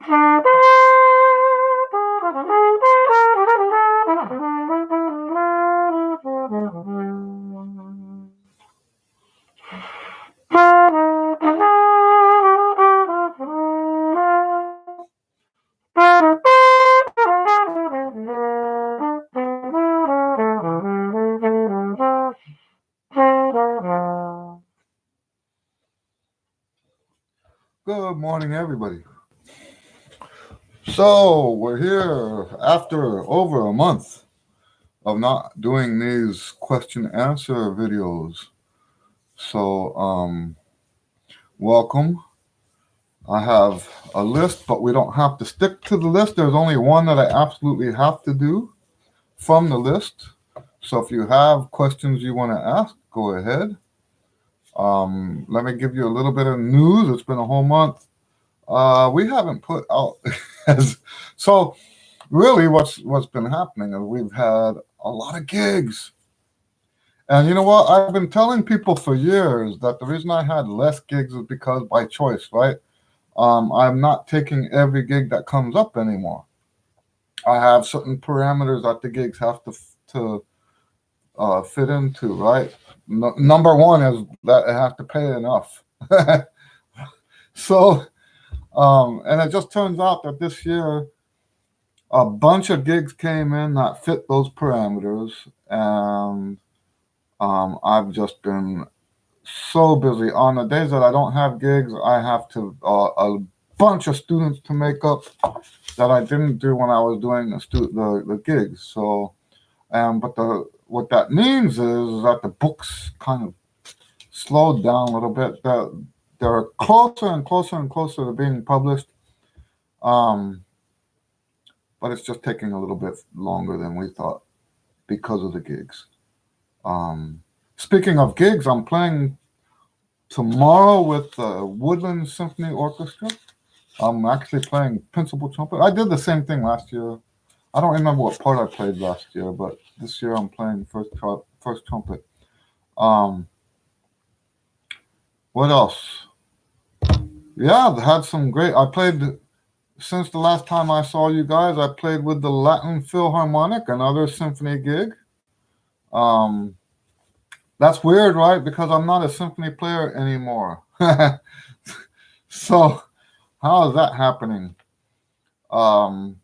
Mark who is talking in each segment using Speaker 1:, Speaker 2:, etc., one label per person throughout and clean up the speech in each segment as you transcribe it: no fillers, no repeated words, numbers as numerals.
Speaker 1: Good morning, everybody. So we're here after over a month of not doing these question answer videos. So welcome. I have a list, but we don't have to stick to the list. There's only one that I absolutely have to do from the list. So if you have questions you want to ask, go ahead. Let me give you a little bit of news. It's been a whole month. We haven't put out so really what's been happening is we've had a lot of gigs. And you know what? I've been telling people for years that the reason I had less gigs is because by choice, right? I'm not taking every gig that comes up anymore. I have certain parameters that the gigs have to fit into, right? Number one is that it has to pay enough. So, and it just turns out that this year a bunch of gigs came in that fit those parameters, and I've just been so busy. On the days that I don't have gigs, I have to a bunch of students to make up that I didn't do when I was doing the gigs. So, but what that means is that the books kind of slowed down a little bit. They're closer and closer and closer to being published. But it's just taking a little bit longer than we thought because of the gigs. Speaking of gigs, I'm playing tomorrow with the Woodland Symphony Orchestra. I'm actually playing principal trumpet. I did the same thing last year. I don't remember what part I played last year, but this year I'm playing first trumpet. What else? Yeah, I've had some great. I played since the last time I saw you guys. I played with the Latin Philharmonic, another symphony gig. That's weird, right? Because I'm not a symphony player anymore. So how is that happening? But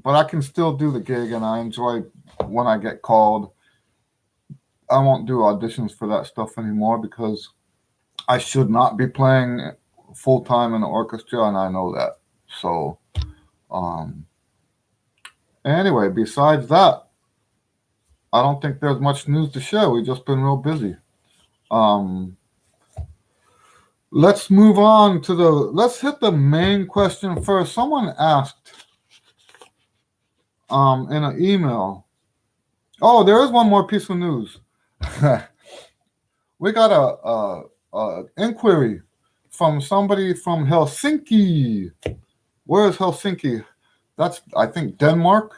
Speaker 1: I can still do the gig, and I enjoy when I get called. I won't do auditions for that stuff anymore because I should not be playing full time in the orchestra, and I know that. So, anyway, besides that, I don't think there's much news to share. We've just been real busy. Let's move on to let's hit the main question first. Someone asked in an email. Oh, there is one more piece of news. We got a inquiry from somebody from Helsinki. Where is Helsinki? That's, I think, Denmark.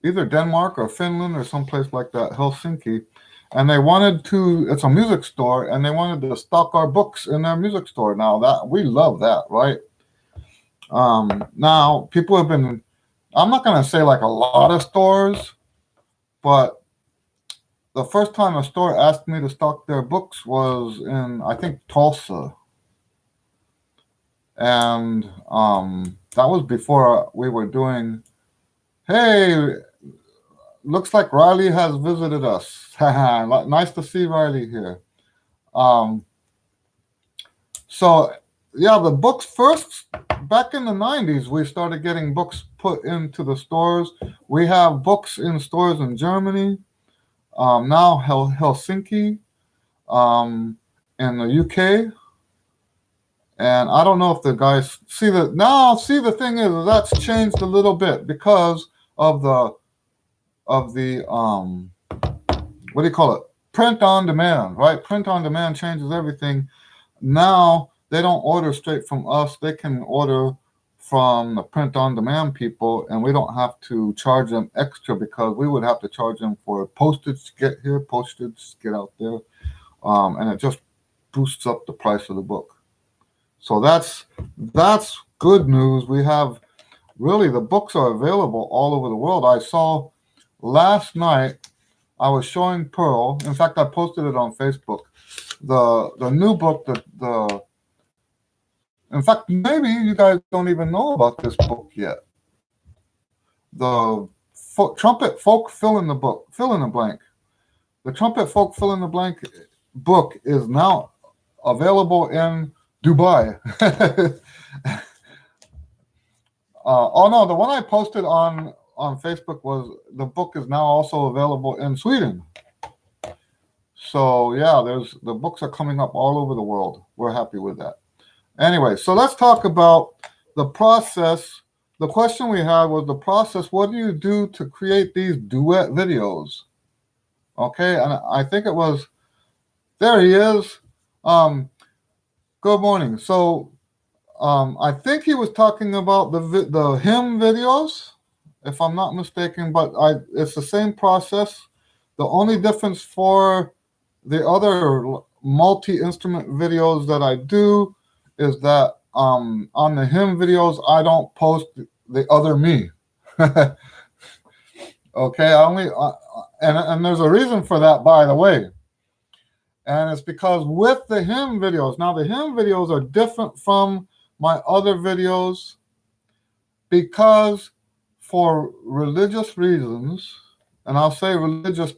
Speaker 1: Either Denmark or Finland or someplace like that, Helsinki. And they wanted to, it's a music store, and they wanted to stock our books in their music store. Now, that we love that, right? Now, people have been, I'm not going to say like a lot of stores, but the first time a store asked me to stock their books was in, I think, Tulsa. And that was before we were doing, hey, looks like Riley has visited us. Nice to see Riley here. So, yeah, the books first, back in the 90s, we started getting books put into the stores. We have books in stores in Germany, now Helsinki, in the UK. And I don't know if the guys see that. Now, see, the thing is that's changed a little bit because of the what do you call it? Print on demand, right? Print on demand changes everything. Now they don't order straight from us. They can order from the print on demand people, and we don't have to charge them extra because we would have to charge them for postage to get here, postage to get out there. And it just boosts up the price of the book. So that's good news. We have really the books are available all over the world. I saw last night I was showing Pearl. In fact, I posted it on Facebook. The new book that the in fact maybe you guys don't even know about this book yet. The Trumpet Folk Fill in the Blank. The Trumpet Folk Fill in the Blank book is now available in Dubai. Oh no, the one I posted on Facebook was the book is now also available in Sweden. So yeah, the books are coming up all over the world. We're happy with that. Anyway, so let's talk about the process. The question we had was the process. What do you do to create these duet videos? Okay, and I think it was there he is. Good morning. So I think he was talking about the hymn videos, if I'm not mistaken. But it's the same process. The only difference for the other multi-instrument videos that I do is that on the hymn videos I don't post the other me. Okay, I only and there's a reason for that, by the way. And it's because with the hymn videos, now the hymn videos are different from my other videos because for religious reasons, and I'll say religious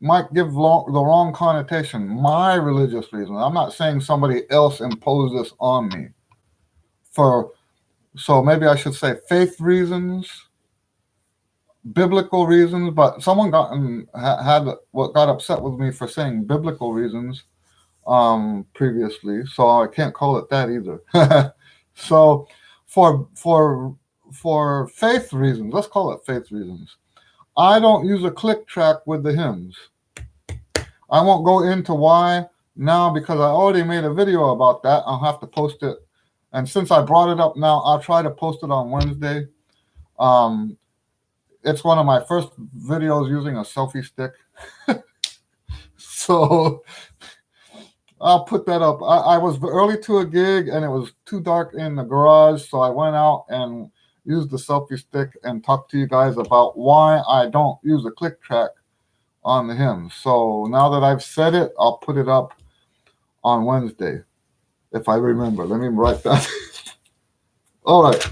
Speaker 1: might give the wrong connotation. My religious reasons. I'm not saying somebody else imposed this on me. So maybe I should say faith reasons, biblical reasons. But someone got upset with me for saying biblical reasons previously, so I can't call it that either. So for faith reasons, let's call it faith reasons, I don't use a click track with the hymns. I won't go into why now because I already made a video about that. I'll have to post it. And since I brought it up now, I'll try to post it on Wednesday. It's one of my first videos using a selfie stick. So I'll put that up. I was early to a gig and it was too dark in the garage. So I went out and used the selfie stick and talked to you guys about why I don't use a click track on the hymns. So now that I've said it, I'll put it up on Wednesday, if I remember. Let me write that. All right,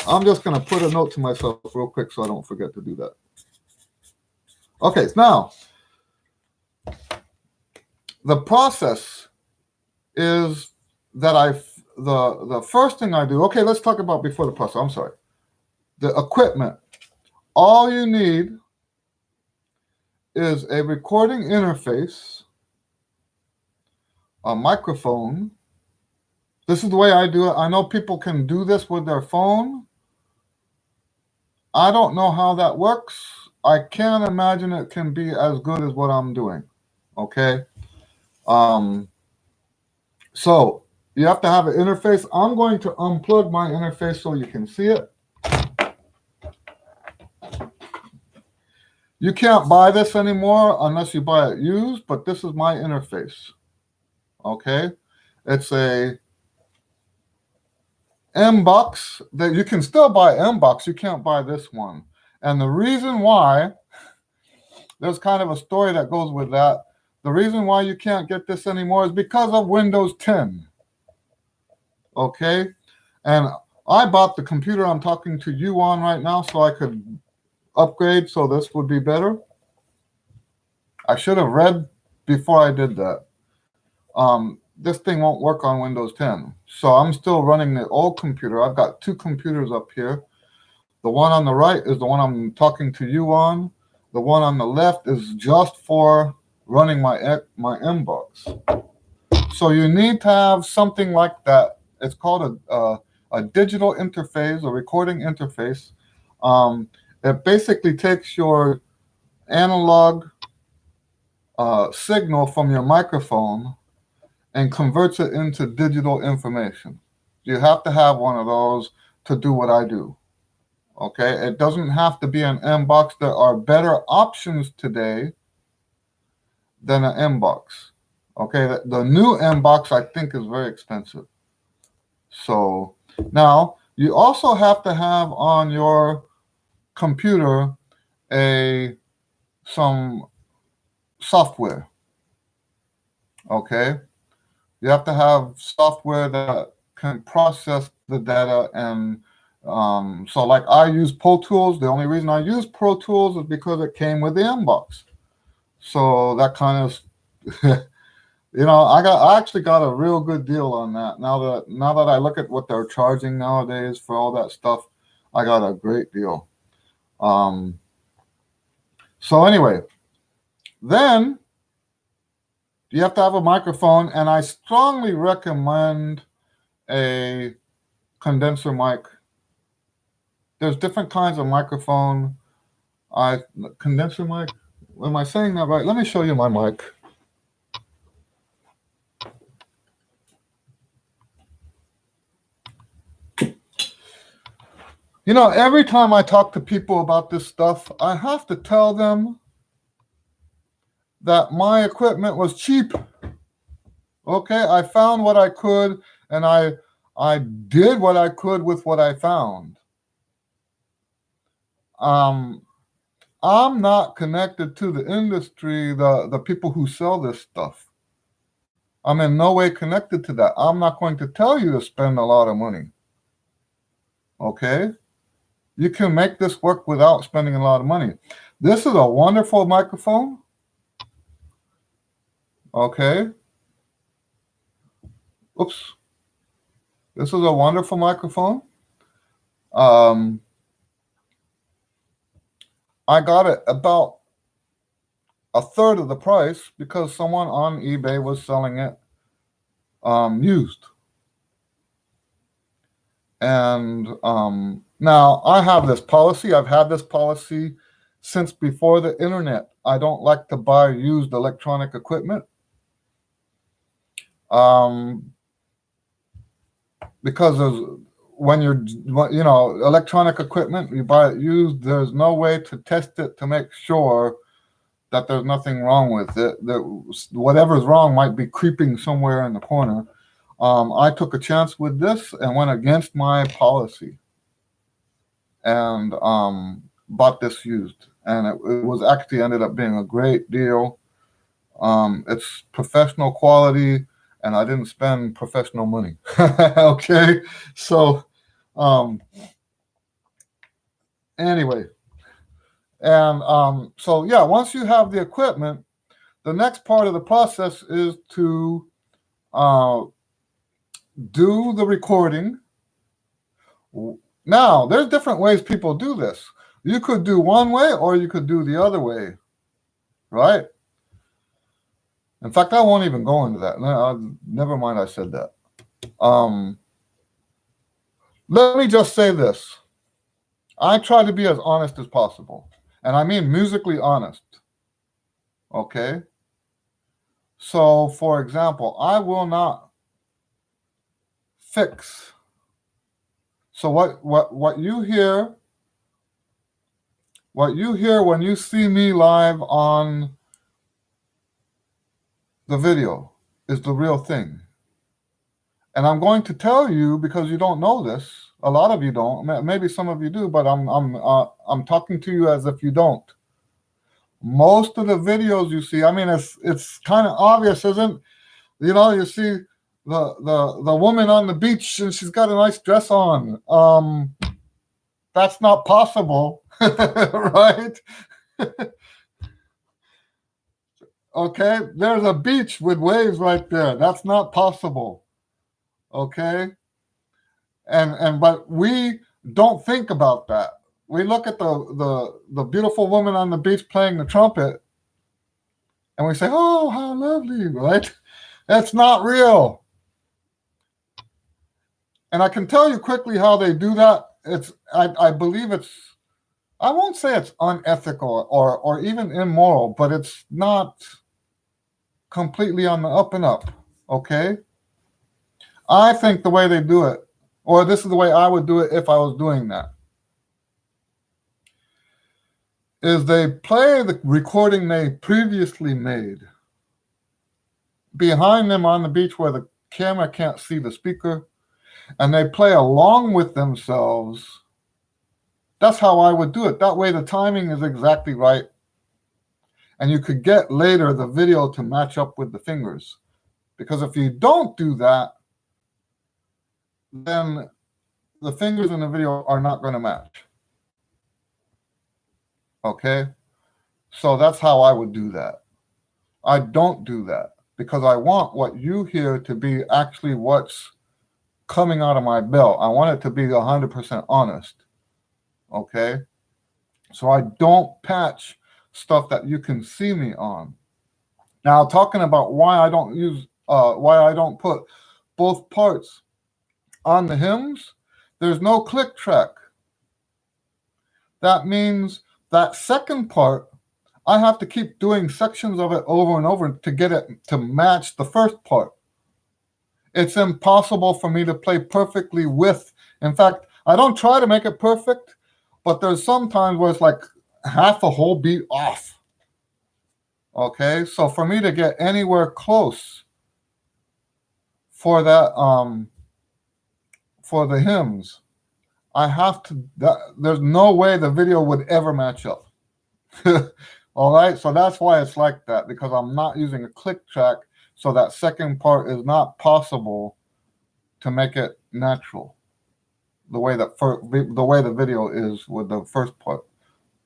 Speaker 1: I'm just going to put a note to myself real quick so I don't forget to do that. Okay, now, the process is that the first thing I do, okay, let's talk about before the process. I'm sorry. The equipment. All you need is a recording interface, a microphone. This is the way I do it. I know people can do this with their phone. I don't know how that works. I can't imagine it can be as good as what I'm doing. Okay. So you have to have an interface. I'm going to unplug my interface so you can see it. You can't buy this anymore unless you buy it used, but this is my interface. Okay. It's a M-Box that you can still buy M-Box. You can't buy this one. And the reason why, there's kind of a story that goes with that. The reason why you can't get this anymore is because of Windows 10. Okay. And I bought the computer I'm talking to you on right now so I could upgrade so this would be better. I should have read before I did that. This thing won't work on Windows 10. So I'm still running the old computer. I've got two computers up here. The one on the right is the one I'm talking to you on. The one on the left is just for running my M-Box. So you need to have something like that. It's called a digital interface, a recording interface. It basically takes your analog signal from your microphone and converts it into digital information. You have to have one of those to do what I do. Okay, it doesn't have to be an M-Box. There are better options today than an M-Box. Okay, the new inbox I think is very expensive. So now you also have to have on your computer some software. Okay, you have to have software that can process the data, and so like I use Pro Tools. The only reason I use Pro Tools is because it came with the inbox. So that kind of I actually got a real good deal on that. Now that I look at what they're charging nowadays for all that stuff, I got a great deal. Um, so anyway, then you have to have a microphone, and I strongly recommend a condenser mic. There's different kinds of microphone. Condenser mic. Am I saying that right? Let me show you my mic. Every time I talk to people about this stuff, I have to tell them that my equipment was cheap. Okay, I found what I could, and I did what I could with what I found. I'm not connected to the industry, the people who sell this stuff. I'm in no way connected to that. I'm not going to tell you to spend a lot of money. Okay? You can make this work without spending a lot of money. This is a wonderful microphone. Okay? Oops. This is a wonderful microphone. I got it about a third of the price because someone on eBay was selling it used. And now I have this policy. I've had this policy since before the internet. I don't like to buy used electronic equipment because when you're, electronic equipment, you buy it used, there's no way to test it to make sure that there's nothing wrong with it. Whatever's wrong might be creeping somewhere in the corner. I took a chance with this and went against my policy and bought this used. And it was actually ended up being a great deal. It's professional quality, and I didn't spend professional money. Okay, so anyway, and so yeah, once you have the equipment, the next part of the process is to do the recording. Now, there's different ways people do this. You could do one way or you could do the other way, right? In fact, I won't even go into that. Never mind, I said that. Let me just say this. I try to be as honest as possible, and I mean musically honest. Okay? So, for example, I will not fix. So what you hear when you see me live on the video is the real thing. And I'm going to tell you, because you don't know this, a lot of you don't, maybe some of you do, but I'm talking to you as if you don't. Most of the videos you see, I mean, it's kind of obvious, isn't? You see the woman on the beach and she's got a nice dress on. That's not possible, right? Okay, there's a beach with waves right there. That's not possible. Okay, but we don't think about that. We look at the beautiful woman on the beach playing the trumpet, and we say, "Oh, how lovely!" Right? That's not real. And I can tell you quickly how they do that. I believe I won't say it's unethical or even immoral, but it's not completely on the up and up. Okay? I think the way they do it, or this is the way I would do it if I was doing that, is they play the recording they previously made. behind them on the beach where the camera can't see the speaker, and they play along with themselves. That's how I would do it. That way the timing is exactly right. And you could get later the video to match up with the fingers. Because if you don't do that, then the fingers in the video are not going to match. Okay? So that's how I would do that. I don't do that because I want what you hear to be actually what's coming out of my belt. I want it to be 100% honest. Okay? So I don't patch stuff that you can see me on. Now, talking about why I don't put both parts on the hymns, there's no click track. That means that second part, I have to keep doing sections of it over and over to get it to match the first part. It's impossible for me to play perfectly with. In fact, I don't try to make it perfect, but there's some times where it's like half a whole beat off. Okay, so for me to get anywhere close for that, for the hymns, I have to. There's no way the video would ever match up. All right, so that's why it's like that, because I'm not using a click track, so that second part is not possible to make it natural. The way the video is with the first part.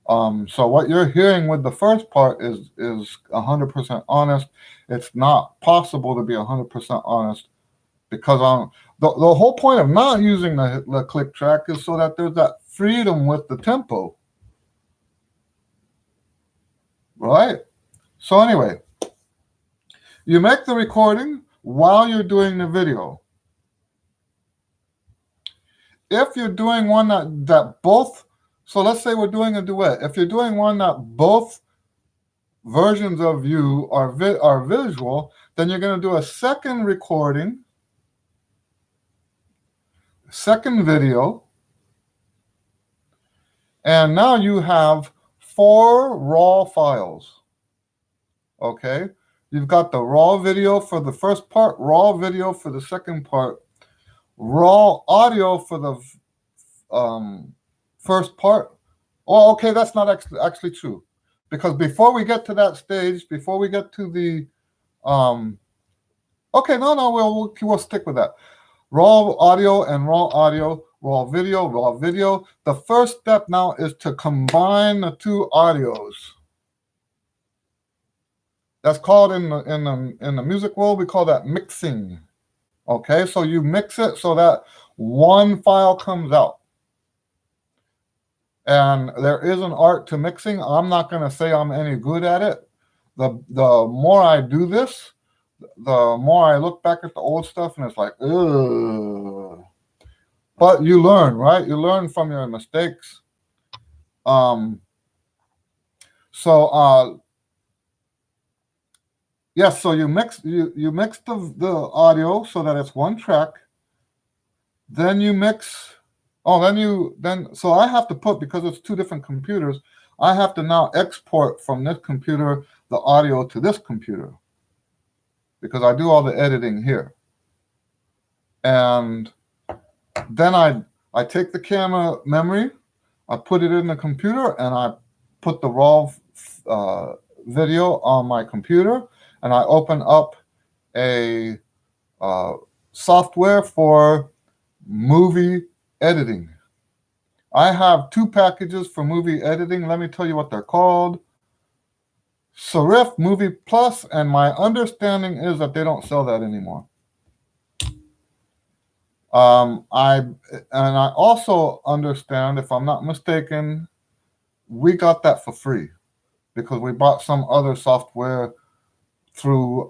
Speaker 1: So what you're hearing with the first part is 100% honest. It's not possible to be 100% honest because the whole point of not using the click track is so that there's that freedom with the tempo. Right? So anyway, you make the recording while you're doing the video. If you're doing one that both, so let's say we're doing a duet. If you're doing one that both versions of you are visual, then you're going to do a second recording, second video, and now you have 4 raw files. Okay? You've got the raw video for the first part, raw video for the second part, raw audio for the first part. Oh, okay, that's not actually true. Because before we get to that stage, before we get to the okay, we'll stick with that. Raw audio and raw audio, raw video. The first step now is to combine the 2 audios. That's called in the music world, we call that mixing. Okay, so you mix it so that one file comes out. And there is an art to mixing. I'm not going to say I'm any good at it. The more I do this, the more I look back at the old stuff and it's like, ugh. But you learn, right? You learn from your mistakes. Yes, so you mix the audio so that it's one track. Then you mix. So I have to put, because it's 2 different computers, I have to now export from this computer the audio to this computer because I do all the editing here. And then I take the camera memory, I put it in the computer, and I put the raw video on my computer, and I open up a software for movie editing. I have 2 packages for movie editing. Let me tell you what they're called. Serif Movie Plus, and my understanding is that they don't sell that anymore. I also understand, if I'm not mistaken, we got that for free because we bought some other software through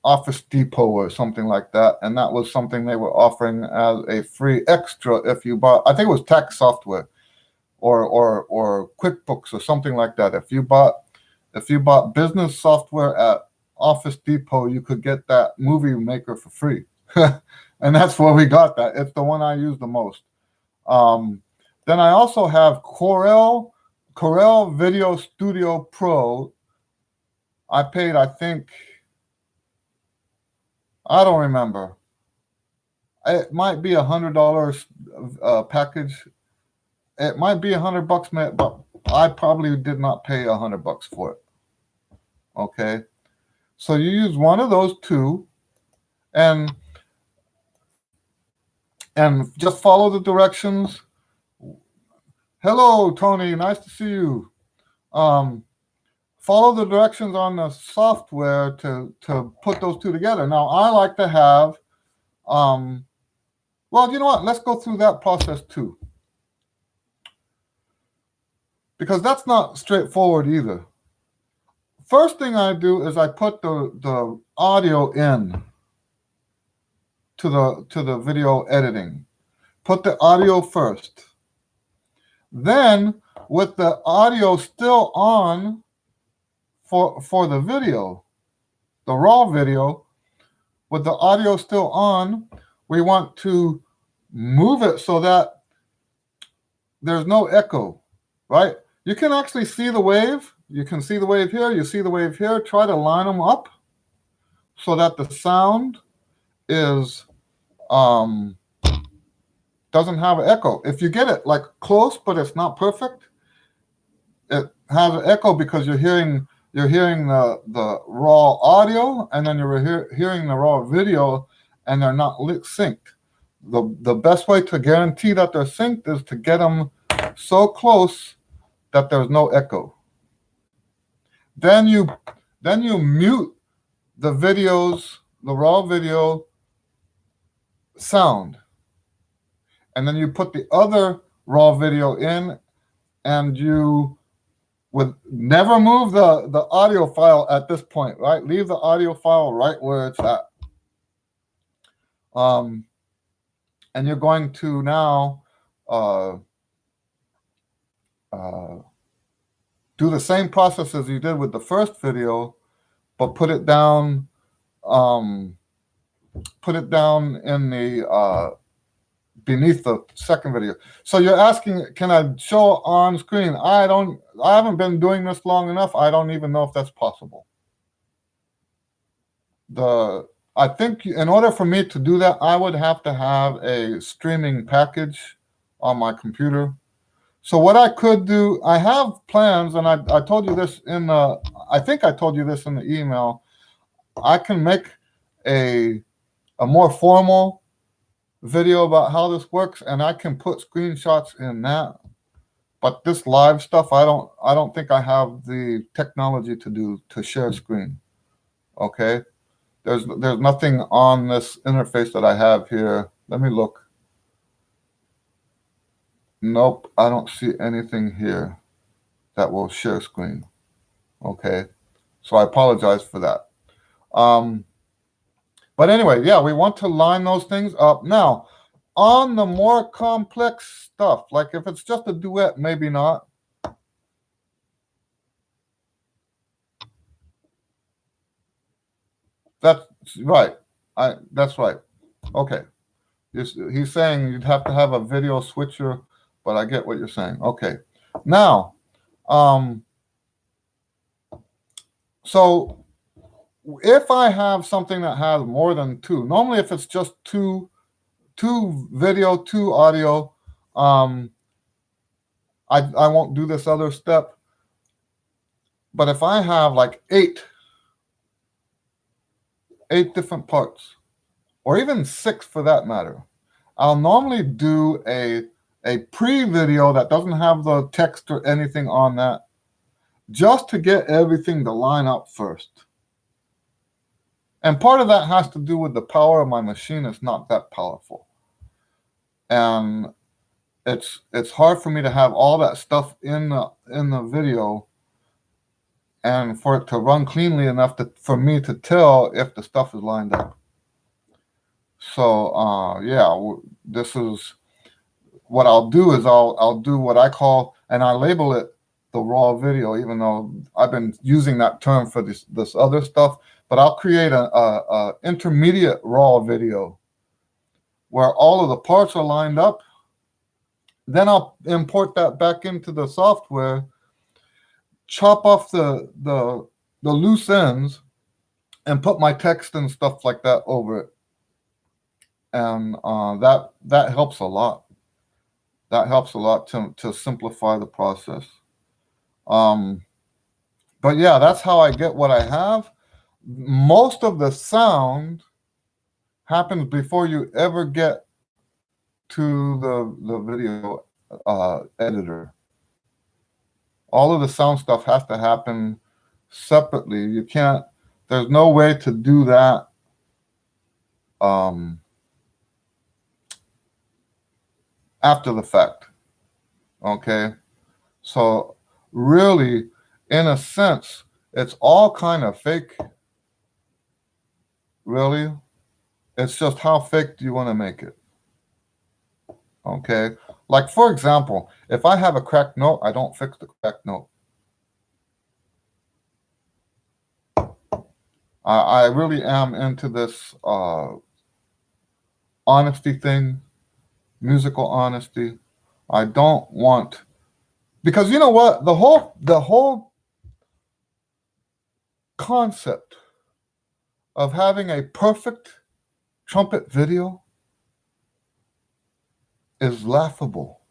Speaker 1: Office Depot or something like that, and that was something they were offering as a free extra if you bought. I think it was tax software or QuickBooks or something like that. If you bought business software at Office Depot, you could get that movie maker for free, and that's where we got that. It's the one I use the most. Then I also have Corel Video Studio Pro. I paid, I think, I don't remember. It might be $100 package. It might be $100, but I probably did not pay $100 for it. Okay, so you use one of those two, and just follow the directions. Hello, Tony. Nice to see you. Follow the directions on the software to put those two together. Now, I like to have, well, you know what? Let's go through that process too, because that's not straightforward either. First thing I do is I put the audio in to the video editing. Put the audio first. Then, with the audio still on for the video, the raw video, with the audio still on, we want to move it so that there's no echo, right? You can actually see the wave. You can see the wave here. You see the wave here. Try to line them up so that the sound is doesn't have an echo. If you get it like close, but it's not perfect, it has an echo because you're hearing the raw audio, and then you're hearing the raw video, and they're not synced. The best way to guarantee that they're synced is to get them so close that there's no echo. Then you mute the raw video sound, and then you put the other raw video in, and you would never move the audio file at this point, right? Leave the audio file right where it's at. And you're going to now do the same process as you did with the first video, but put it down in the beneath the second video. So you're asking, can I show on screen? I haven't been doing this long enough. I don't even know if that's possible. I think in order for me to do that, I would have to have a streaming package on my computer. So what I could do, I have plans, and I told you this I think I told you this in the email. I can make a more formal video about how this works, and I can put screenshots in that. But this live stuff, I don't think I have the technology to share screen. Okay, there's nothing on this interface that I have here. Let me look. Nope, I don't see anything here that will share screen. Okay, so I apologize for that. But anyway, yeah, we want to line those things up. Now, on the more complex stuff, like if it's just a duet, maybe not. That's right. That's right. Okay. He's saying you'd have to have a video switcher, but I get what you're saying. Okay. Now, so if I have something that has more than two, normally if it's just two video, two audio, I won't do this other step. But if I have like eight different parts, or even 6 for that matter, I'll normally do a pre-video that doesn't have the text or anything on that, just to get everything to line up first. And part of that has to do with the power of my machine. It's not that powerful. And it's hard for me to have all that stuff in the video and for it to run cleanly enough for me to tell if the stuff is lined up. So yeah, this is what I'll do is I'll do what I call, and I label it the raw video, even though I've been using that term for this other stuff. But I'll create a intermediate raw video where all of the parts are lined up. Then I'll import that back into the software, chop off the loose ends, and put my text and stuff like that over it. And that helps a lot. That helps a lot to simplify the process. But yeah, that's how I get what I have. Most of the sound happens before you ever get to the video editor. All of the sound stuff has to happen separately. You can't. There's no way to do that after the fact. Okay, so really, in a sense, it's all kind of fake. Really, it's just how fake do you want to make it? Okay, like for example, if I have a cracked note, I don't fix the cracked note. I really am into this honesty thing, musical honesty. I don't want, because you know what, the whole concept of having a perfect trumpet video is laughable,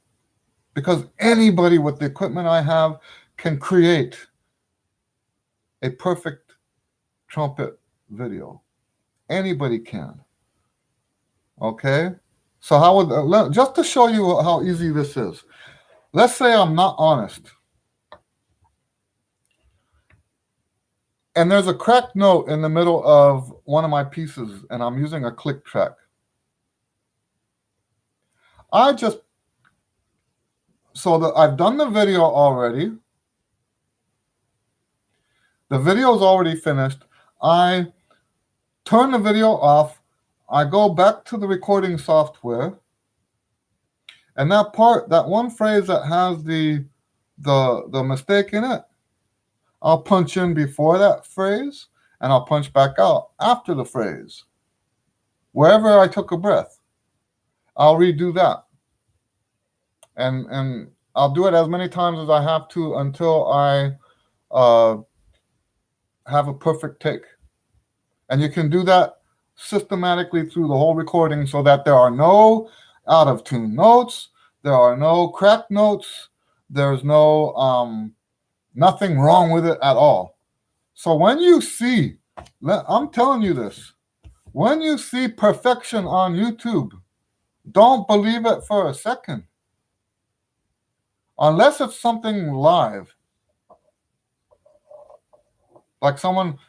Speaker 1: because anybody with the equipment I have can create a perfect trumpet video. Anybody can. Okay, so how would, just to show you how easy this is, let's say I'm not honest and there's a cracked note in the middle of one of my pieces and I'm using a click track. I've done the video already. The video is already finished. I turn the video off. I go back to the recording software. And that one phrase that has the mistake in it, I'll punch in before that phrase and I'll punch back out after the phrase. Wherever I took a breath, I'll redo that. And I'll do it as many times as I have to until I have a perfect take. And you can do that systematically through the whole recording so that there are no out of tune notes, there are no cracked notes, there's no nothing wrong with it at all. So when you see, I'm telling you this, when you see perfection on YouTube, don't believe it for a second. Unless it's something live. Like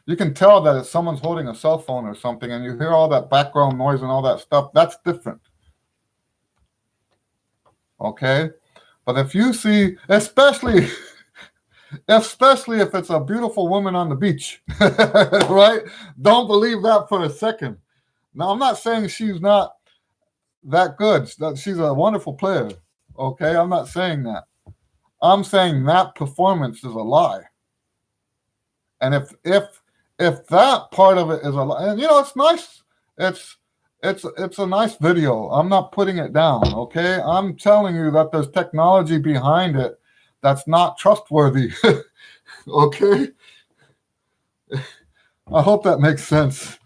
Speaker 1: you can tell that it's someone's holding a cell phone or something and you hear all that background noise and all that stuff, that's different. Okay? But if you see, especially if it's a beautiful woman on the beach, right? Don't believe that for a second. Now, I'm not saying she's not that good. She's a wonderful player, okay? I'm not saying that. I'm saying that performance is a lie. And if that part of it is a lie, and it's nice, it's a nice video. I'm not putting it down, okay? I'm telling you that there's technology behind it that's not trustworthy. Okay? I hope that makes sense.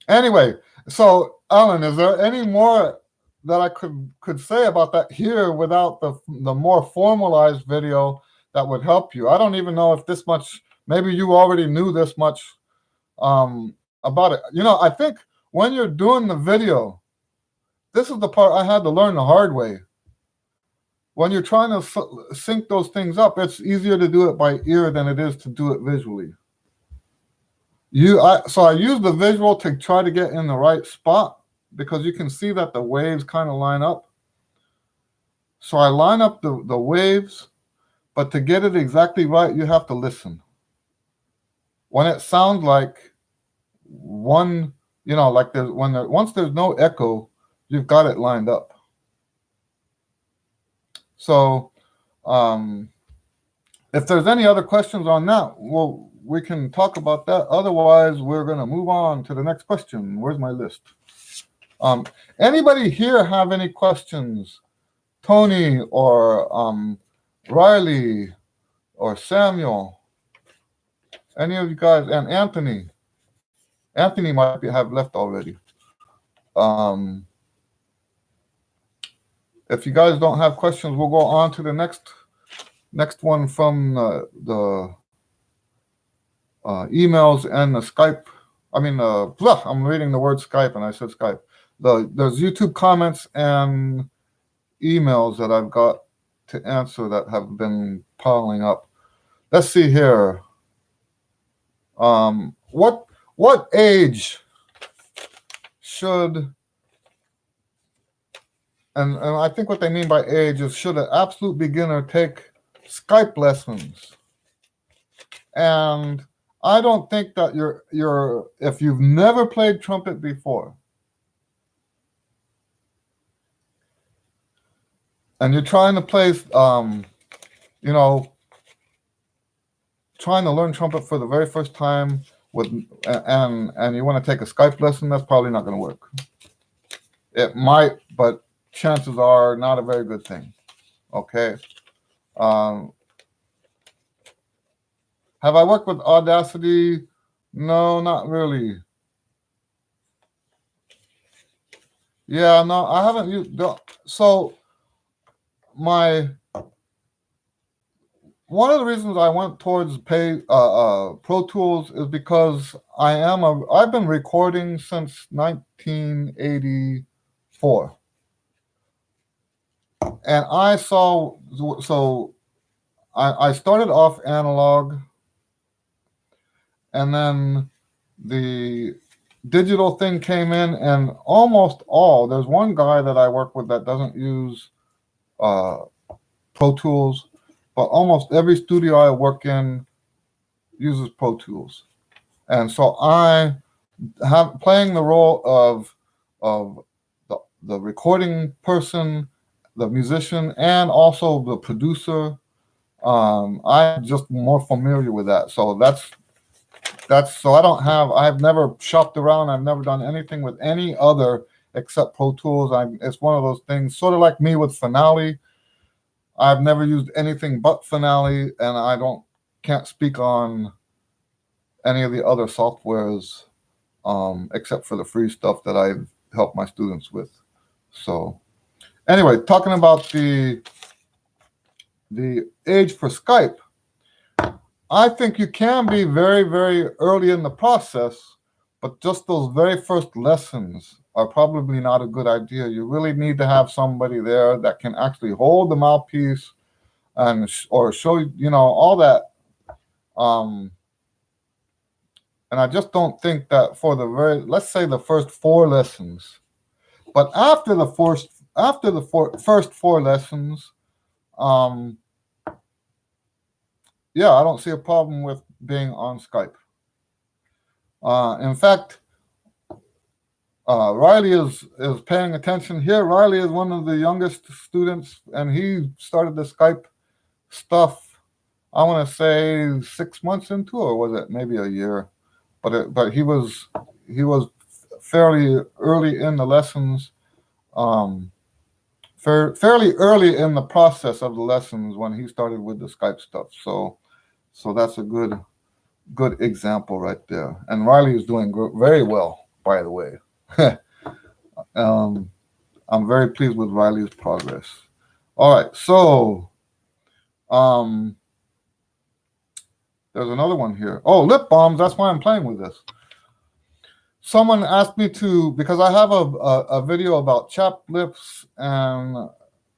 Speaker 1: Anyway, so Alan, is there any more that I could say about that here without the more formalized video that would help you? I don't even know if this much, maybe you already knew this much about it. I think when you're doing the video, this is the part I had to learn the hard way. When you're trying to sync those things up, it's easier to do it by ear than it is to do it visually. So I use the visual to try to get in the right spot because you can see that the waves kind of line up. So I line up the waves, but to get it exactly right, you have to listen. When it sounds like one, like once there's no echo, you've got it lined up. So if there's any other questions on that, well, we can talk about that. Otherwise, we're going to move on to the next question. Where's my list? Anybody here have any questions? Tony or Riley or Samuel? Any of you guys, and Anthony. Anthony might have left already. If you guys don't have questions, we'll go on to the next one from the emails and the Skype. I mean, I'm reading the word Skype and I said Skype. There's YouTube comments and emails that I've got to answer that have been piling up. Let's see here. What age should, and I think what they mean by age is, should an absolute beginner take Skype lessons? And I don't think that you're if you've never played trumpet before and you're trying to play trying to learn trumpet for the very first time and you want to take a Skype lesson, that's probably not going to work. It might, but chances are not a very good thing. Okay. Have I worked with Audacity? No, not really. Yeah, no, I haven't used. So one of the reasons I went towards Pro Tools is because I've been recording since 1984, and I started off analog, and then the digital thing came in, and there's one guy that I work with that doesn't use Pro Tools, but almost every studio I work in uses Pro Tools. And so I have playing the role of the recording person, the musician, and also the producer. I'm just more familiar with that. So so I've never shopped around. I've never done anything with any other except Pro Tools. It's one of those things, sort of like me with Finale. I've never used anything but Finale, and can't speak on any of the other softwares except for the free stuff that I've helped my students with. So anyway, talking about the age for Skype, I think you can be very, very early in the process, but just those very first lessons are probably not a good idea. You really need to have somebody there that can actually hold the mouthpiece or show all that. And I just don't think that for let's say the first 4 lessons, but after the first 4 lessons, yeah, I don't see a problem with being on Skype. In fact, Riley is paying attention here. Riley is one of the youngest students, and he started the Skype stuff, I want to say 6 months into, or was it maybe a year? But he was fairly early in the lessons, fairly early in the process of the lessons when he started with the Skype stuff. So that's a good example right there. And Riley is doing very well, by the way. I'm very pleased with Riley's progress. All right, so there's another one here. Oh, lip balms. That's why I'm playing with this. Someone asked me because I have a video about chapped lips, and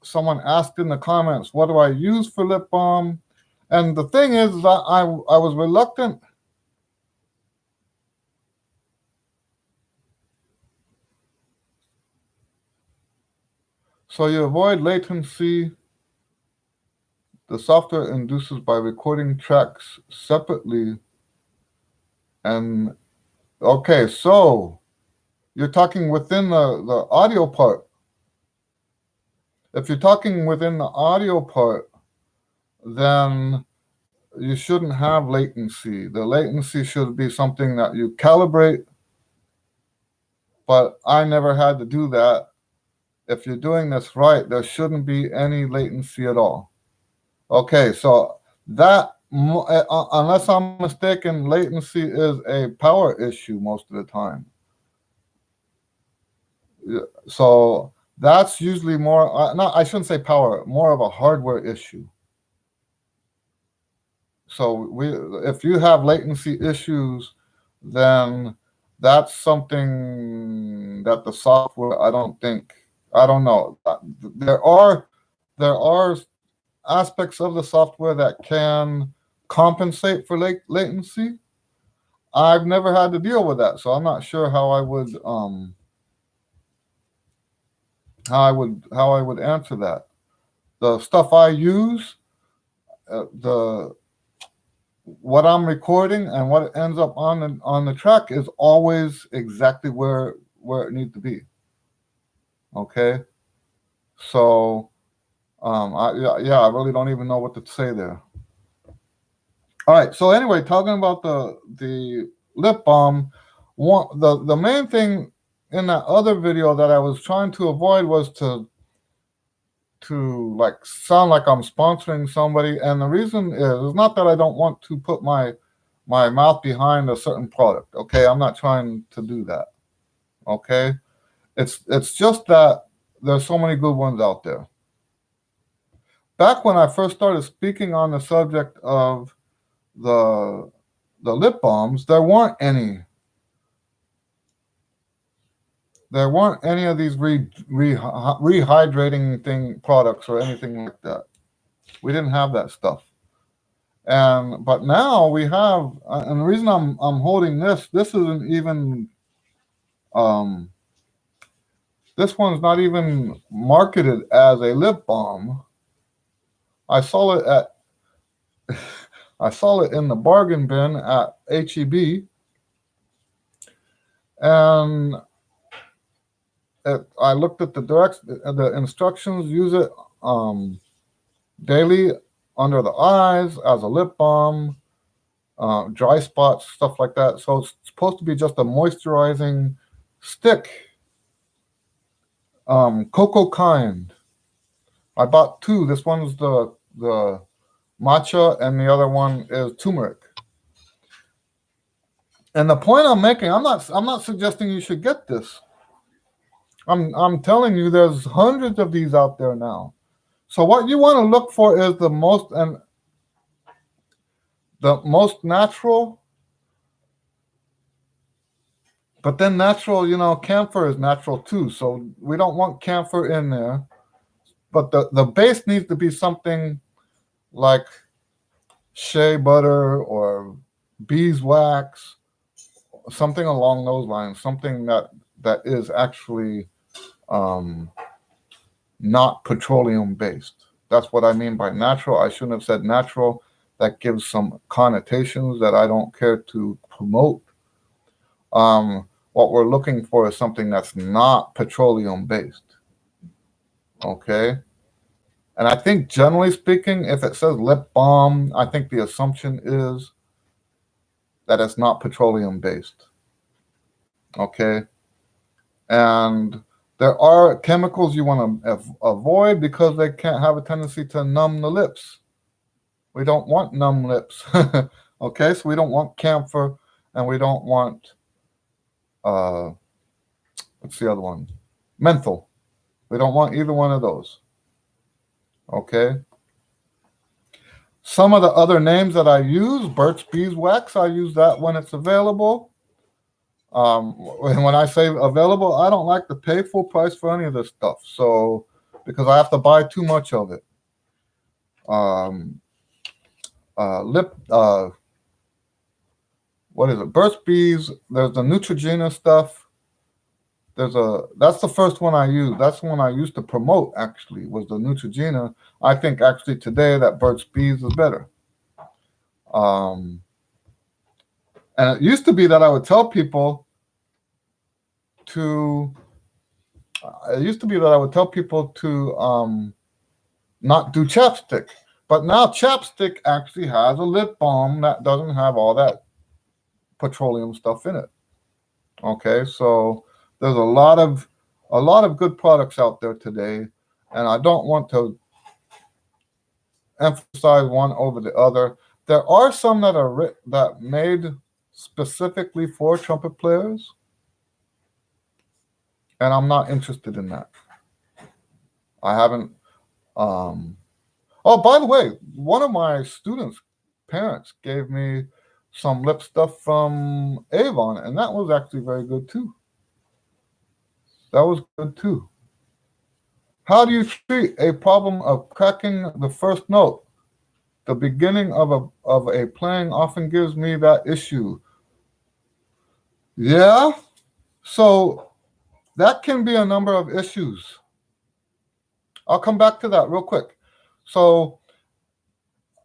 Speaker 1: someone asked in the comments, what do I use for lip balm? And the thing is that I was reluctant. So you avoid latency. The software induces by recording tracks separately. And okay, so you're talking within the audio part. If you're talking within the audio part, then you shouldn't have latency. The latency should be something that you calibrate, but I never had to do that. If you're doing this right, there shouldn't be any latency at all. Okay, so that Unless I'm mistaken, latency is a power issue most of the time. So that's usually more, no, I shouldn't say power, more of a hardware issue. So if you have latency issues, then that's something that the software, I don't know. There are aspects of the software that can compensate for latency. I've never had to deal with that, so I'm not sure how I would answer that. The stuff I use, the what I'm recording and what ends up on the track is always exactly where it needs to be. Okay, so yeah, I really don't even know what to say there. All right, so anyway, talking about the lip balm, the main thing in that other video that I was trying to avoid was to like sound like I'm sponsoring somebody, and the reason is not that I don't want to put my mouth behind a certain product. Okay, I'm not trying to do that. Okay, it's just that there's so many good ones out there. Back when I first started speaking on the subject of the lip balms, there weren't any of these rehydrating products or anything like that. We didn't have that stuff. But now we have, and the reason I'm holding this isn't even um, this one's not even marketed as a lip balm. I saw it at I saw it in the bargain bin at HEB, and I looked at the instructions. Use it daily under the eyes as a lip balm, dry spots, stuff like that. So it's supposed to be just a moisturizing stick. Cocoa kind. I bought two. This one's the matcha, and the other one is turmeric. And the point I'm making, I'm not suggesting you should get this. I'm telling you, there's hundreds of these out there now. So what you want to look for is the most natural. But then natural, camphor is natural too. So we don't want camphor in there. But the base needs to be something like shea butter or beeswax, something along those lines, something that is actually not petroleum based. That's what I mean by natural. I shouldn't have said natural. That gives some connotations that I don't care to promote. What we're looking for is something that's not petroleum based. Okay. And I think generally speaking, if it says lip balm, I think the assumption is that it's not petroleum based. Okay. And there are chemicals you want to avoid because they can't have a tendency to numb the lips. We don't want numb lips. Okay. So we don't want camphor, and we don't want, what's the other one? Menthol. We don't want either one of those. Okay. Some of the other names that I use, Burt's Beeswax, I use that when it's available. When I say available, I don't like to pay full price for any of this stuff. So, because I have to buy too much of it. What is it? Burt's Bees. There's the Neutrogena stuff. That's the first one I used. That's the one I used to promote, actually, was the Neutrogena. I think actually today that Burt's Bees is better. And it used to be that I would tell people to not do chapstick. But now chapstick actually has a lip balm that doesn't have all that petroleum stuff in it. Okay, so there's a lot of good products out there today, and I don't want to emphasize one over the other. There are some that are that made specifically for trumpet players, and I'm not interested in that. I haven't. Oh, by the way, one of my students' parents gave me some lip stuff from Avon, and that was actually very good too. That was good too. How do you treat a problem of cracking the first note? The beginning of a playing often gives me that issue. Yeah, so that can be a number of issues. I'll come back to that real quick. So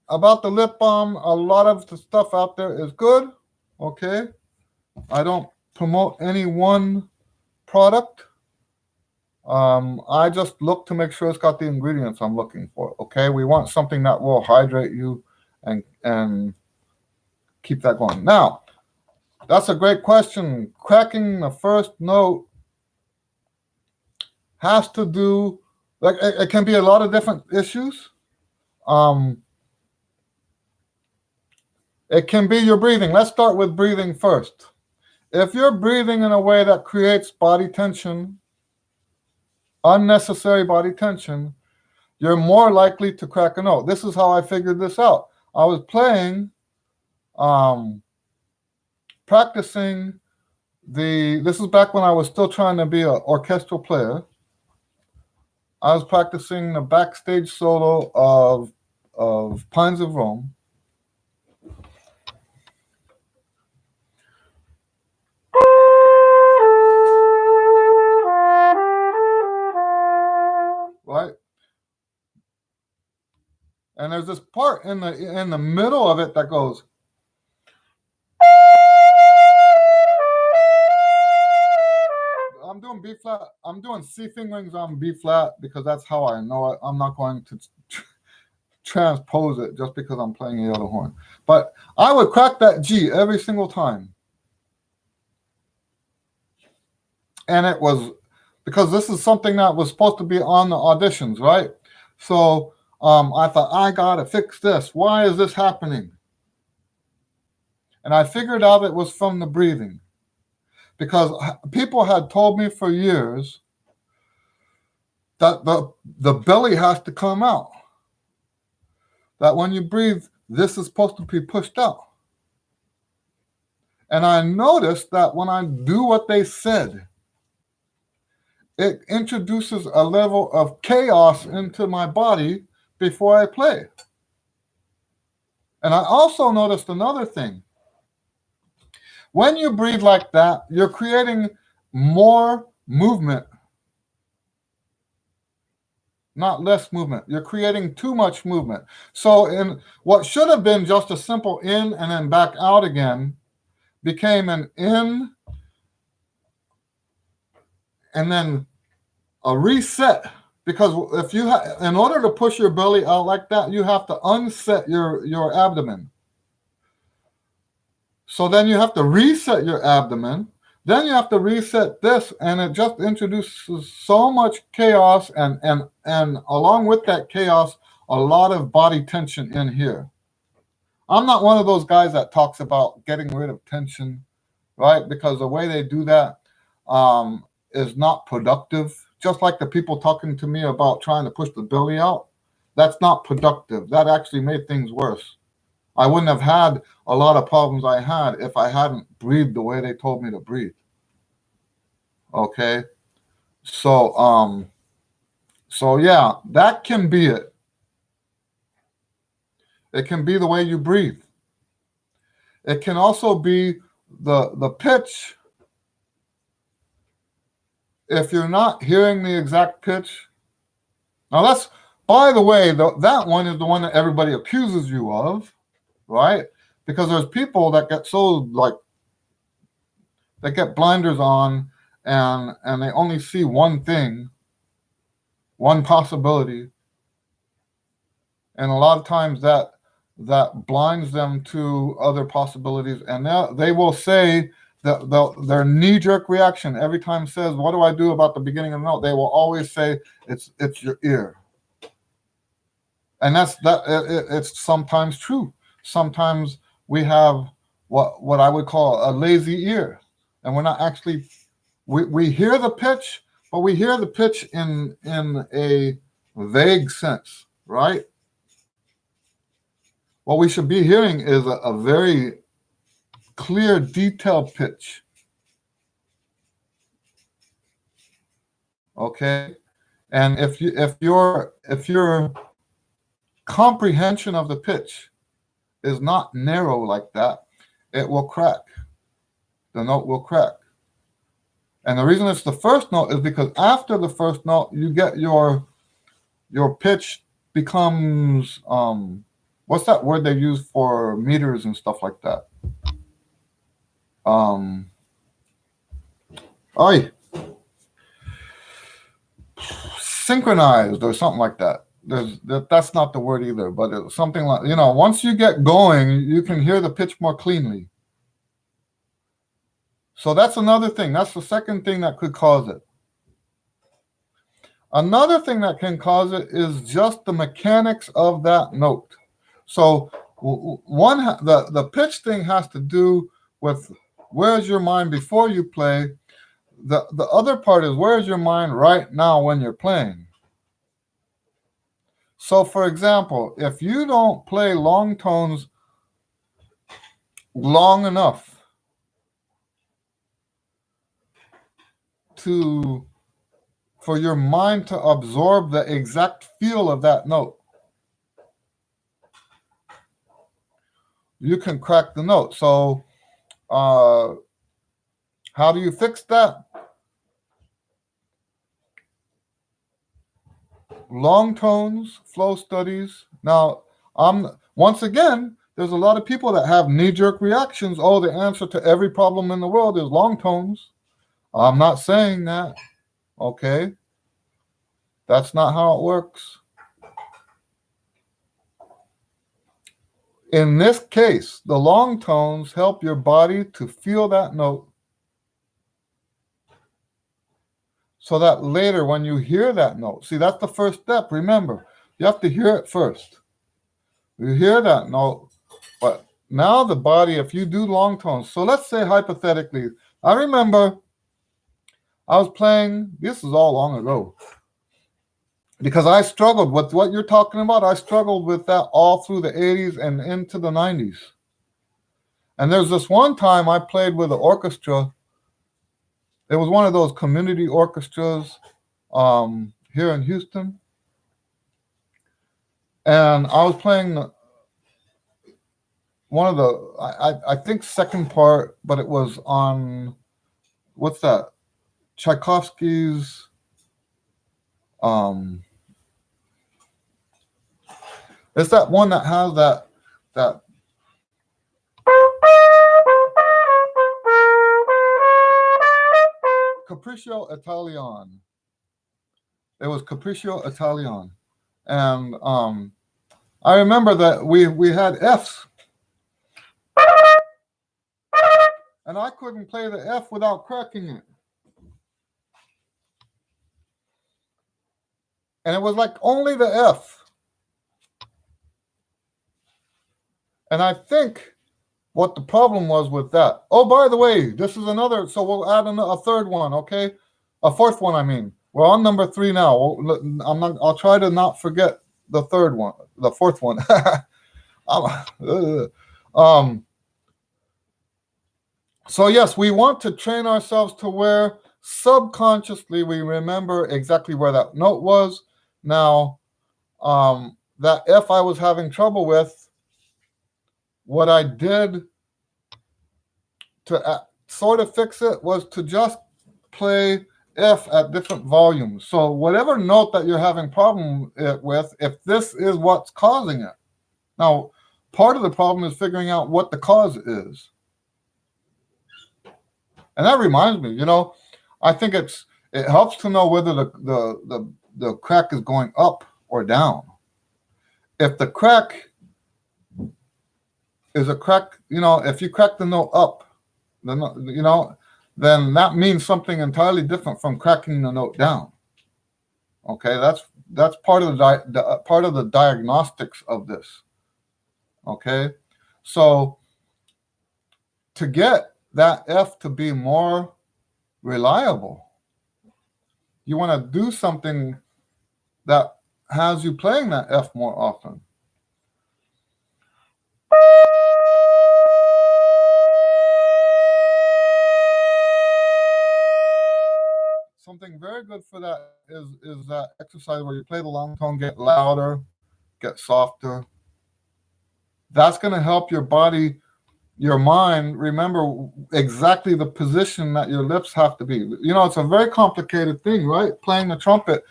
Speaker 1: about the lip balm, a lot of the stuff out there is good. Okay, I don't promote any one product. I just look to make sure it's got the ingredients I'm looking for. Okay, we want something that will hydrate you and keep that going. Now, that's a great question. Cracking the first note has to do, like, it can be a lot of different issues. It can be your breathing. Let's start with breathing first. If you're breathing in a way that creates body tension, unnecessary body tension, you're more likely to crack a note. This is how I figured this out. I was playing, practicing this is back when I was still trying to be an orchestral player. I was practicing the backstage solo of Pines of Rome. Right? And there's this part in the middle of it that goes. I'm doing B flat. I'm doing C fingerings on B flat because that's how I know it. I'm not going to transpose it just because I'm playing the other horn. But I would crack that G every single time. And it was because this is something that was supposed to be on the auditions, right? So I thought, I gotta fix this. Why is this happening? And I figured out it was from the breathing. Because people had told me for years that the belly has to come out. That when you breathe, this is supposed to be pushed out. And I noticed that when I do what they said, it introduces a level of chaos into my body before I play. And I also noticed another thing. When you breathe like that, you're creating more movement, not less movement. You're creating too much movement. So in what should have been just a simple in and then back out again became an in and then a reset. Because if you in order to push your belly out like that, you have to unset your abdomen. So then you have to reset your abdomen. Then you have to reset this, and it just introduces so much chaos, and along with that chaos, a lot of body tension in here. I'm not one of those guys that talks about getting rid of tension, right? Because the way they do that is not productive. Just like the people talking to me about trying to push the belly out, that's not productive. That actually made things worse. I wouldn't have had a lot of problems I had if I hadn't breathed the way they told me to breathe. Okay? So yeah, that can be it. It can be the way you breathe. It can also be the pitch. If you're not hearing the exact pitch. Now that's, by the way, that one is the one that everybody accuses you of. Right? Because there's people that get so they get blinders on and they only see one thing, one possibility. And a lot of times that blinds them to other possibilities. And they will say that their knee-jerk reaction every time says, what do I do about the beginning of the note? They will always say, it's your ear. And it's sometimes true. sometimes we have what I would call a lazy ear, and we're not actually we hear the pitch, but we hear the pitch in a vague sense, right? What we should be hearing is a very clear, detailed pitch. Okay, and if your comprehension of the pitch is not narrow like that, it will crack. The note will crack. And the reason it's the first note is because after the first note, you get your pitch becomes what's that word they use for meters and stuff like that? Synchronized or something like that. That's not the word either, but it's something like, once you get going, you can hear the pitch more cleanly. So that's another thing. That's the second thing that could cause it. Another thing that can cause it is just the mechanics of that note. So the pitch thing has to do with where's your mind before you play. The other part is where's your mind right now when you're playing. So, for example, if you don't play long tones long enough for your mind to absorb the exact feel of that note, you can crack the note. So, how do you fix that? Long tones, flow studies. Now, once again, there's a lot of people that have knee-jerk reactions. Oh, the answer to every problem in the world is long tones. I'm not saying that, okay? That's not how it works. In this case, the long tones help your body to feel that note so that later when you hear that note, see, that's the first step. Remember, you have to hear it first. You hear that note, but now the body, if you do long tones, so let's say hypothetically, I remember I was playing, this is all long ago, because I struggled with what you're talking about. I struggled with that all through the 80s and into the 90s. And there's this one time I played with an orchestra. It was one of those community orchestras here in Houston. And I was playing one of the, I think second part, but it was on, what's that? Tchaikovsky's, it's that one that has that Capriccio Italian. It was Capriccio Italian. And I remember that we had Fs. And I couldn't play the F without cracking it. And it was like only the F. And I think what the problem was with that. Oh, by the way, this is another. So we'll add a third one, okay? A fourth one, I mean. We're on number 3 now. I'll try to not forget the third one, the fourth one. So yes, we want to train ourselves to where subconsciously we remember exactly where that note was. Now, that F I was having trouble with, what I did to sort of fix it was to just play F at different volumes. So whatever note that you're having problem with, if this is what's causing it. Now, part of the problem is figuring out what the cause is. And that reminds me, I think it helps to know whether the crack is going up or down. If the crack is a crack, if you crack the note up, then that means something entirely different from cracking the note down. Okay, that's part of the diagnostics of this. Okay, So to get that F to be more reliable, you want to do something that has you playing that F more often. Something very good for that is that exercise where you play the long tone, get louder, get softer. That's going to help your body, your mind remember exactly the position that your lips have to be. You know, it's a very complicated thing, right? Playing the trumpet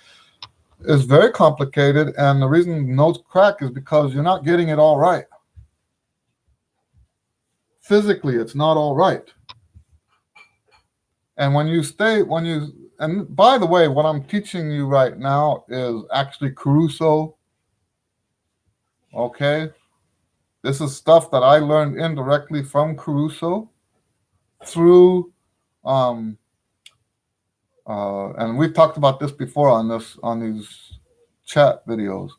Speaker 1: is very complicated, and the reason notes crack is because you're not getting it all right. Physically, it's not all right. And and by the way, what I'm teaching you right now is actually Caruso. Okay? This is stuff that I learned indirectly from Caruso through and we've talked about this before on these chat videos.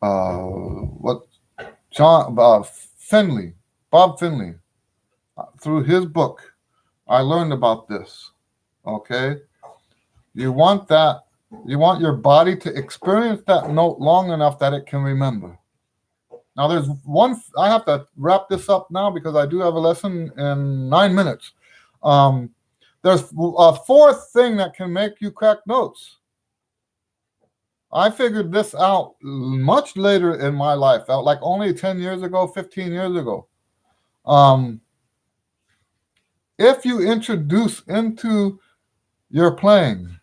Speaker 1: What Bob Finley, through his book, I learned about this. Okay, you want your body to experience that note long enough that it can remember. Now, there's one. I have to wrap this up now because I do have a lesson in 9 minutes. There's a fourth thing that can make you crack notes. I figured this out much later in my life, out like only 10 years ago, 15 years ago. If you introduce into your playing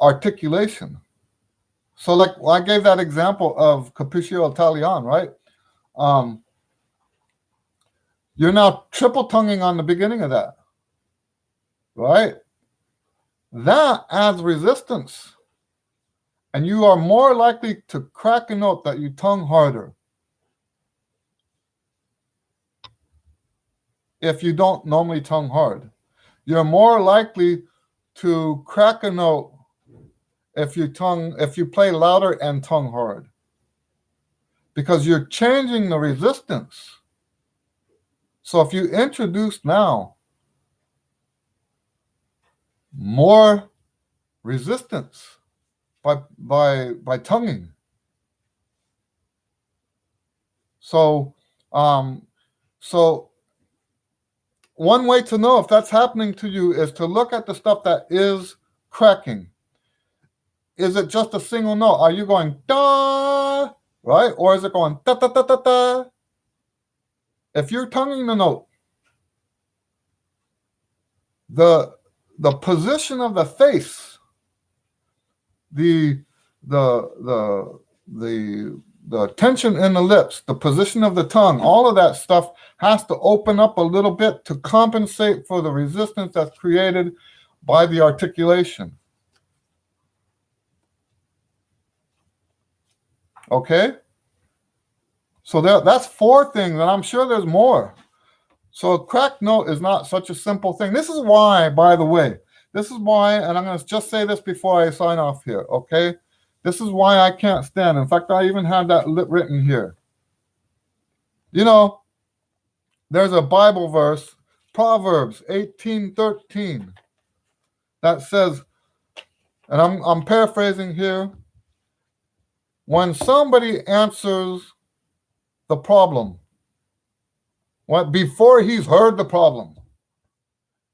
Speaker 1: articulation, so like I gave that example of Capriccio Italian, right? You're now triple tonguing on the beginning of that, right? That adds resistance, and you are more likely to crack a note that you tongue harder if you don't normally tongue hard. You're more likely to crack a note if you play louder and tongue hard, because you're changing the resistance. So if you introduce now more resistance by tonguing, so one way to know if that's happening to you is to look at the stuff that is cracking. Is it just a single note? Are you going da, right? Or is it going da da da da da? If you're tonguing the note, the position of the face, the tension in the lips, the position of the tongue, all of that stuff has to open up a little bit to compensate for the resistance that's created by the articulation. Okay? So that's 4 things, and I'm sure there's more. So a cracked note is not such a simple thing. This is why, by the way, and I'm going to just say this before I sign off here, okay? This is why I can't stand. In fact, I even have that written here. You know, there's a Bible verse, Proverbs 18:13, that says, and I'm paraphrasing here, when somebody answers the problem, before he's heard the problem,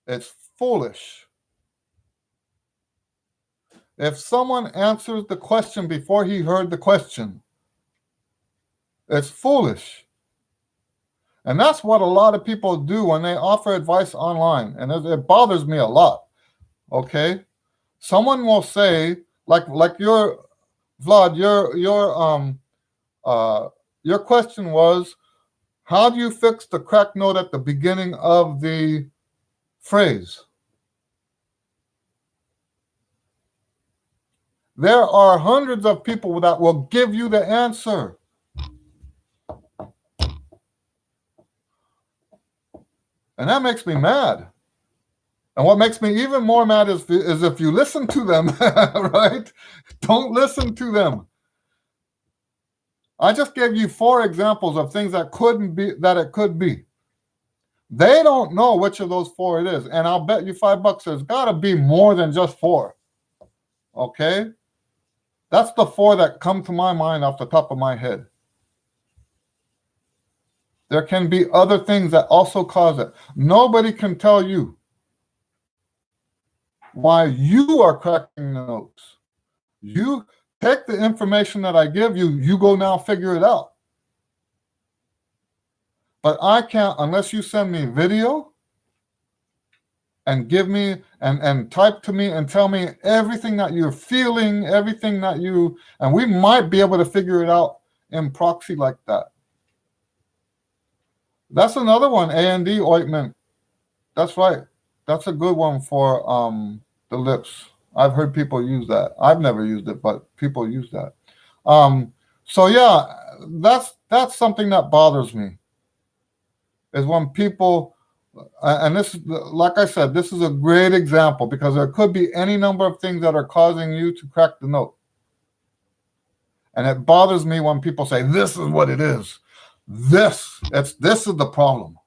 Speaker 1: it's foolish. If someone answers the question before he heard the question, it's foolish. And that's what a lot of people do when they offer advice online. And it bothers me a lot. Okay? Someone will say, like your Vlad, your question was, how do you fix the cracked note at the beginning of the phrase? There are hundreds of people that will give you the answer. And that makes me mad. And what makes me even more mad is if you listen to them, right? Don't listen to them. I just gave you 4 examples of things that couldn't be, that it could be. They don't know which of those 4 it is. And I'll bet you $5 there's got to be more than just 4. Okay? That's the 4 that come to my mind off the top of my head. There can be other things that also cause it. Nobody can tell you why you are cracking the notes. You take the information that I give you, you go now figure it out. But I can't, unless you send me video and give me and type to me and tell me everything that you're feeling, everything that you, and we might be able to figure it out in proxy like that. That's another one, A&D ointment. That's right. That's a good one for the lips. I've heard people use that. I've never used it, but people use that. So yeah, that's something that bothers me, is when people, and this is, like I said, this is a great example because there could be any number of things that are causing you to crack the note. And it bothers me when people say, this is what it is. This is the problem.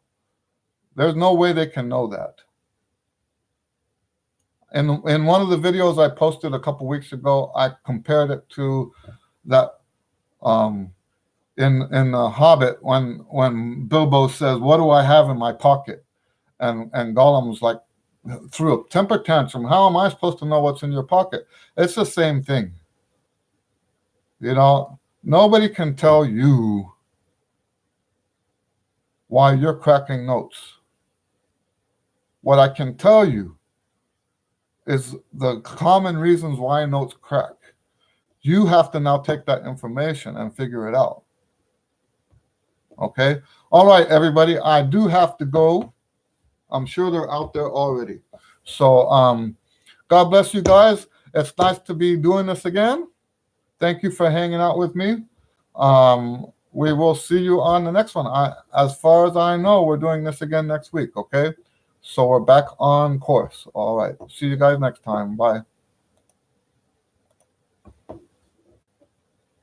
Speaker 1: There's no way they can know that. In one of the videos I posted a couple weeks ago, I compared it to that in the Hobbit when Bilbo says, "What do I have in my pocket?" and Gollum's like, threw a temper tantrum. How am I supposed to know what's in your pocket? It's the same thing. You know, nobody can tell you why you're cracking notes. What I can tell you is the common reasons why notes crack. You have to now take that information and figure it out. Okay? All right, everybody, I do have to go. I'm sure they're out there already. So God bless you guys. It's nice to be doing this again. Thank you for hanging out with me. We will see you on the next one. As far as I know, we're doing this again next week, okay? So we're back on course. All right. See you guys next time. Bye.